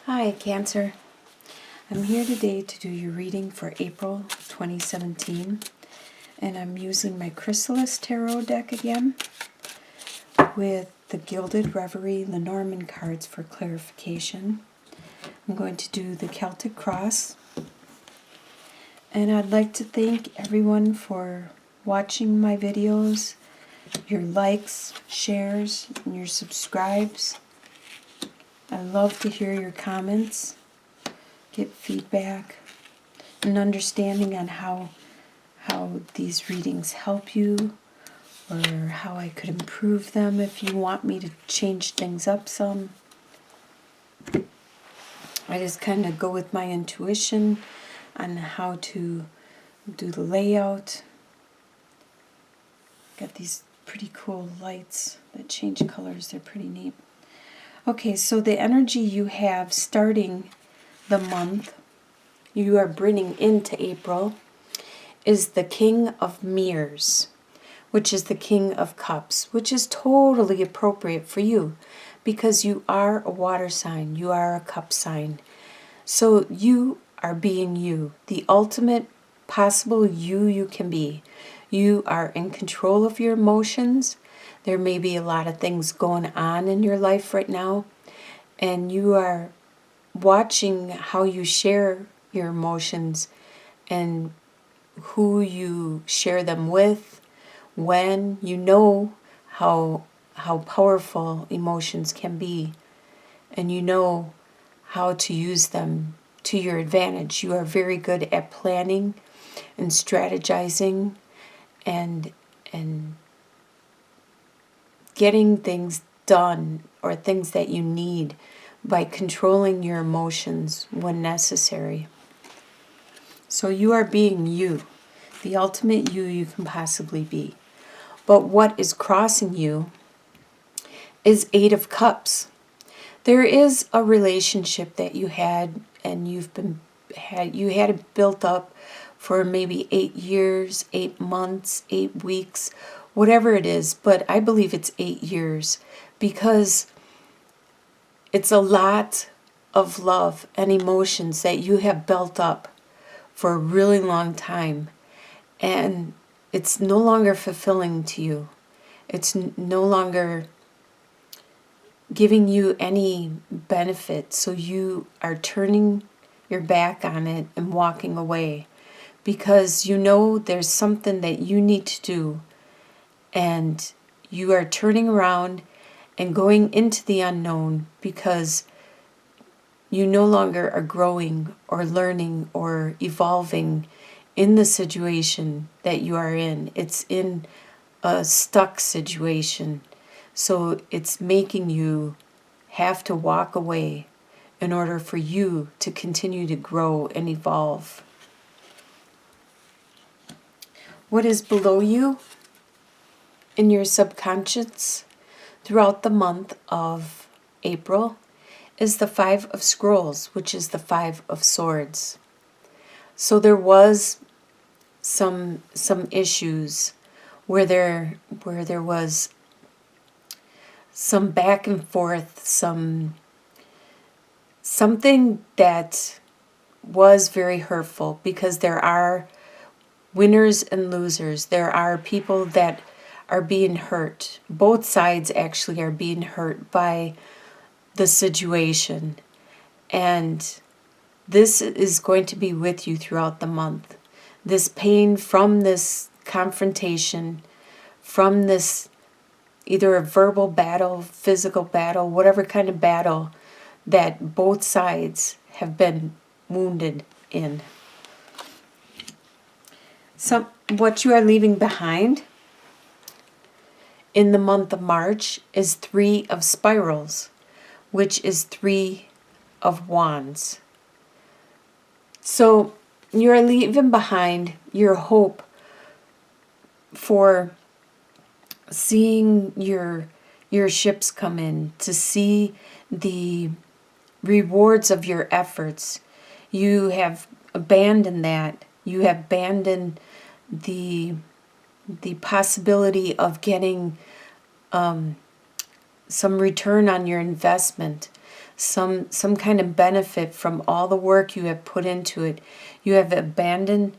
Hi, Cancer. I'm here today to do your reading for April 2017, and I'm using my Chrysalis tarot deck again with the Gilded Reverie Lenormand cards for clarification. I'm going to do the Celtic Cross, and I'd like to thank everyone for watching my videos, your likes, shares, and your subscribes. I love to hear your comments, get feedback, and understanding on how these readings help you, or how I could improve them if you want me to change things up some. I just kind of go with my intuition on how to do the layout. Got these pretty cool lights that change colors. They're pretty neat. Okay, so the energy you have starting the month, you are bringing into April, is the King of Mirrors, which is the King of Cups, which is totally appropriate for you because you are a water sign, you are a cup sign. So you are being you, the ultimate possible you can be. You are in control of your emotions. There may be a lot of things going on in your life right now, and you are watching how you share your emotions and who you share them with, when you know how powerful emotions can be, and you know how to use them to your advantage. You are very good at planning and strategizing and getting things done, or things that you need, by controlling your emotions when necessary. So you are being you, the ultimate you can possibly be. But what is crossing you is Eight of Cups. There is a relationship that you had, and you had it built up for maybe 8 years, 8 months, 8 weeks, whatever it is, but I believe it's 8 years, because it's a lot of love and emotions that you have built up for a really long time, and it's no longer fulfilling to you. It's no longer giving you any benefit, so you are turning your back on it and walking away, because you know there's something that you need to do, and you are turning around and going into the unknown, because you no longer are growing or learning or evolving in the situation that you are in. It's in a stuck situation. So it's making you have to walk away in order for you to continue to grow and evolve. What is below you in your subconscious throughout the month of April is the Five of Scrolls, which is the Five of Swords. So there was some issues where there was some back and forth, something that was very hurtful, because there are winners and losers. There are people that are being hurt. Both sides actually are being hurt by the situation. And this is going to be with you throughout the month. This pain from this confrontation, from this either a verbal battle, physical battle, whatever kind of battle that both sides have been wounded in. So what you are leaving behind in the month of March is Three of Spirals, which is Three of Wands. So you're leaving behind your hope for seeing your ships come in, to see the rewards of your efforts. You have abandoned that. You have abandoned the possibility of getting some return on your investment. some kind of benefit from all the work you have put into it. You have abandoned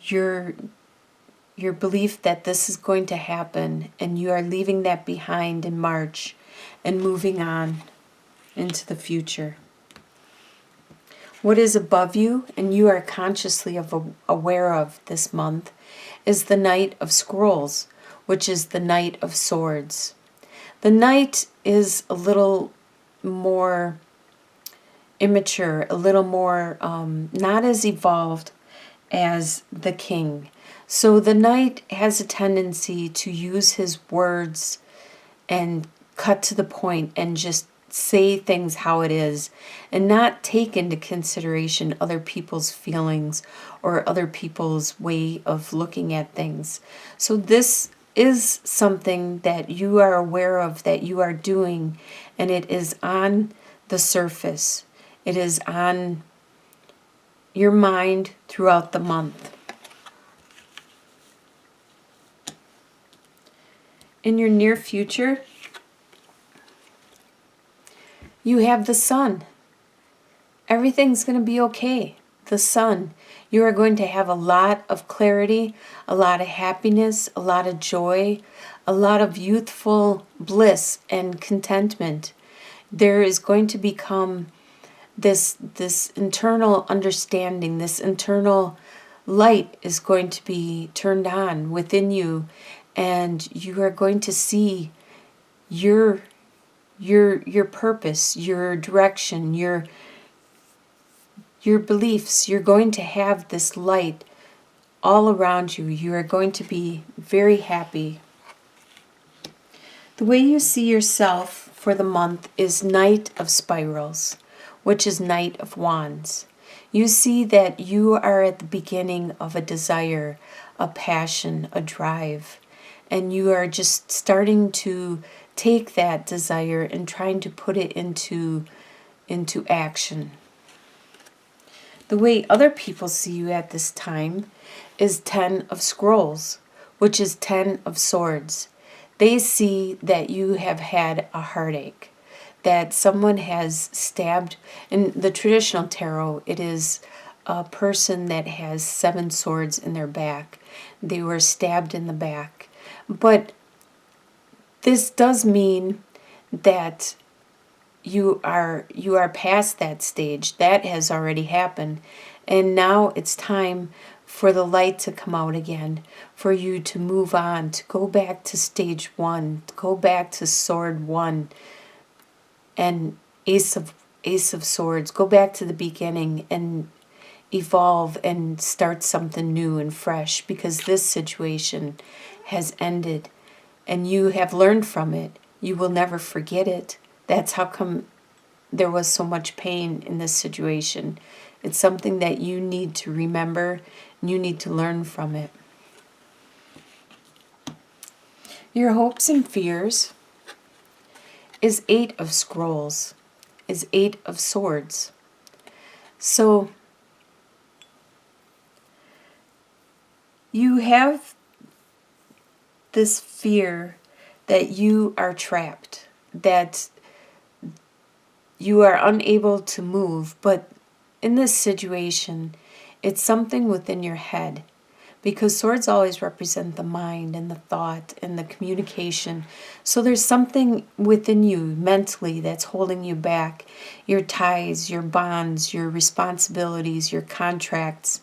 your belief that this is going to happen, and you are leaving that behind in March and moving on into the future. What is above you and you are consciously aware of this month is the Knight of Scrolls, which is the Knight of Swords. The Knight is a little more immature, a little more not as evolved as the King. So the Knight has a tendency to use his words and cut to the point and just say things how it is and not take into consideration other people's feelings or other people's way of looking at things. So this is something that you are aware of, that you are doing, and it is on the surface. It is on your mind throughout the month. In your near future, you have the Sun. Everything's going to be okay. The Sun. You are going to have a lot of clarity, a lot of happiness, a lot of joy, a lot of youthful bliss and contentment. There is going to become this internal understanding, this internal light is going to be turned on within you, and you are going to see your purpose, your direction, your beliefs. You're going to have this light all around you. You are going to be very happy. The way you see yourself for the month is Knight of Spirals, which is Knight of Wands. You see that you are at the beginning of a desire, a passion, a drive, and you are just starting to take that desire and trying to put it into action. The way other people see you at this time is 10 of Scrolls, which is 10 of Swords. They see that you have had a heartache, that someone has stabbed. In the traditional tarot, it is a person that has 7 swords in their back. They were stabbed in the back. But this does mean that you are past that stage. That has already happened. And now it's time for the light to come out again, for you to move on, to go back to stage 1, to go back to sword 1 and Ace of Swords. Go back to the beginning and evolve and start something new and fresh, because this situation has ended and you have learned from it. You will never forget it. That's how come there was so much pain in this situation. It's something that you need to remember, and you need to learn from it. Your hopes and fears is 8 of Scrolls, is 8 of Swords. So you have this fear that you are trapped, that you are unable to move. But in this situation, it's something within your head, because swords always represent the mind and the thought and the communication. So there's something within you mentally that's holding you back. Your ties, your bonds, your responsibilities, your contracts,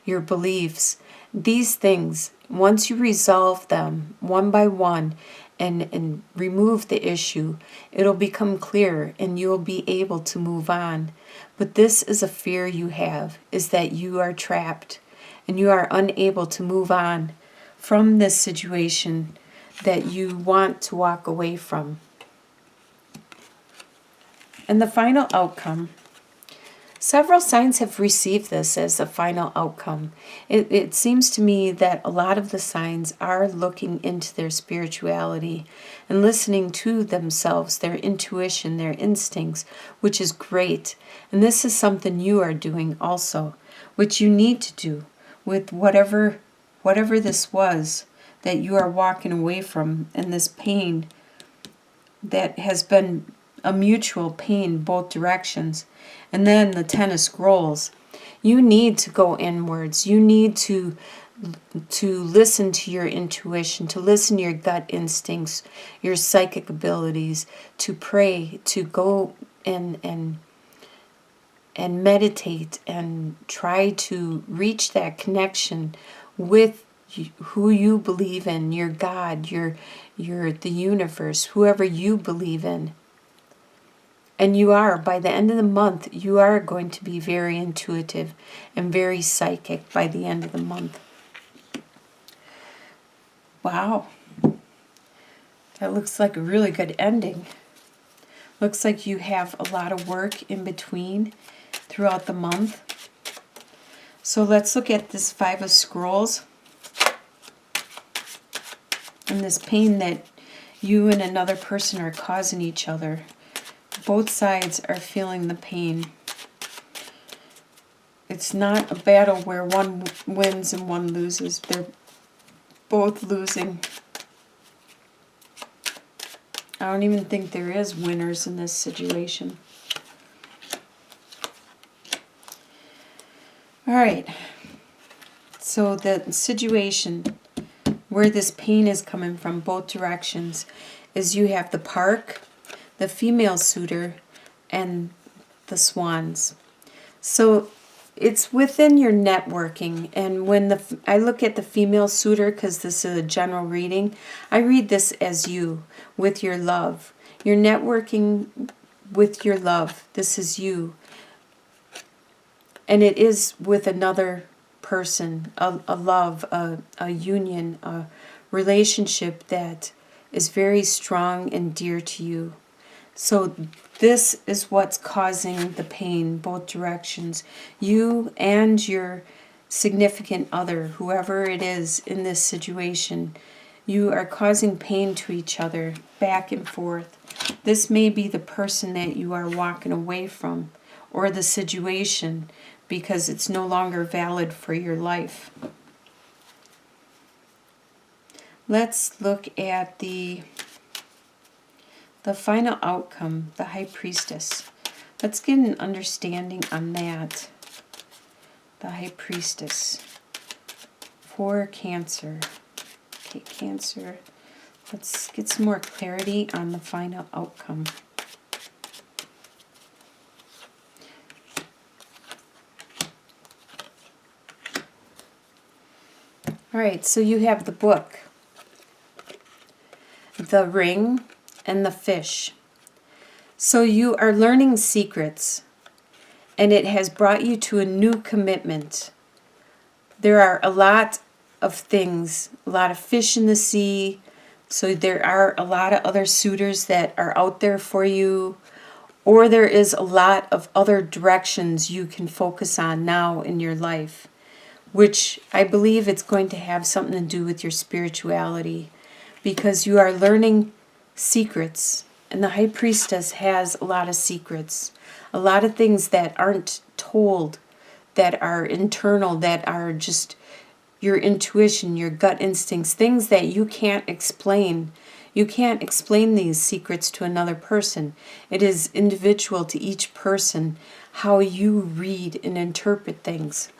your beliefs. These things, once you resolve them one by one and remove the issue, it'll become clear and you'll be able to move on. But this is a fear you have, is that you are trapped and you are unable to move on from this situation that you want to walk away from. And the final outcome, several signs have received this as the final outcome. It seems to me that a lot of the signs are looking into their spirituality and listening to themselves, their intuition, their instincts, which is great. And this is something you are doing also, which you need to do with whatever this was that you are walking away from, and this pain that has been a mutual pain both directions. And then the Ten of Scrolls. You need to go inwards. You need to listen to your intuition, to listen to your gut instincts, your psychic abilities, to pray, to go and meditate and try to reach that connection with who you believe in, your God, your the universe, whoever you believe in. And you are, by the end of the month, you are going to be very intuitive and very psychic by the end of the month. Wow. That looks like a really good ending. Looks like you have a lot of work in between throughout the month. So let's look at this Five of Scrolls. And this pain that you and another person are causing each other. Both sides are feeling the pain. It's not a battle where one wins and one loses. They're both losing. I don't even think there is winners in this situation. All right. So the situation where this pain is coming from, both directions, is you have the Park, the female suitor, and the Swans. So it's within your networking. And when I look at the female suitor, because this is a general reading, I read this as you, with your love. You're networking with your love. This is you. And it is with another person, a love, a union, a relationship that is very strong and dear to you. So this is what's causing the pain, both directions. You and your significant other, whoever it is in this situation, you are causing pain to each other, back and forth. This may be the person that you are walking away from, or the situation, because it's no longer valid for your life. Let's look at the final outcome, the High Priestess. Let's get an understanding on that. The High Priestess for Cancer. Okay, Cancer. Let's get some more clarity on the final outcome. All right, so you have the Book, the Ring, and the Fish. So you are learning secrets, and it has brought you to a new commitment. There are a lot of things, a lot of fish in the sea, so there are a lot of other suitors that are out there for you, or there is a lot of other directions you can focus on now in your life, which I believe it's going to have something to do with your spirituality, because you are learning secrets, and the High Priestess has a lot of secrets, a lot of things that aren't told, that are internal, that are just your intuition, your gut instincts, things that you can't explain. You can't explain these secrets to another person. It is individual to each person how you read and interpret things.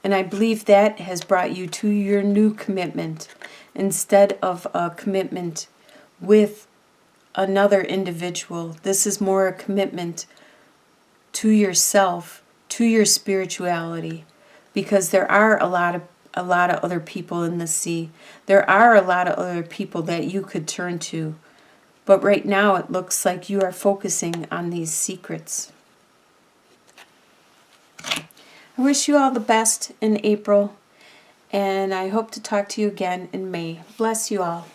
And I believe that has brought you to your new commitment instead of a commitment with another individual. This is more a commitment to yourself, to your spirituality, because there are a lot of other people in the sea. There are a lot of other people that you could turn to. But right now it looks like you are focusing on these secrets. I wish you all the best in April, and I hope to talk to you again in May. Bless you all.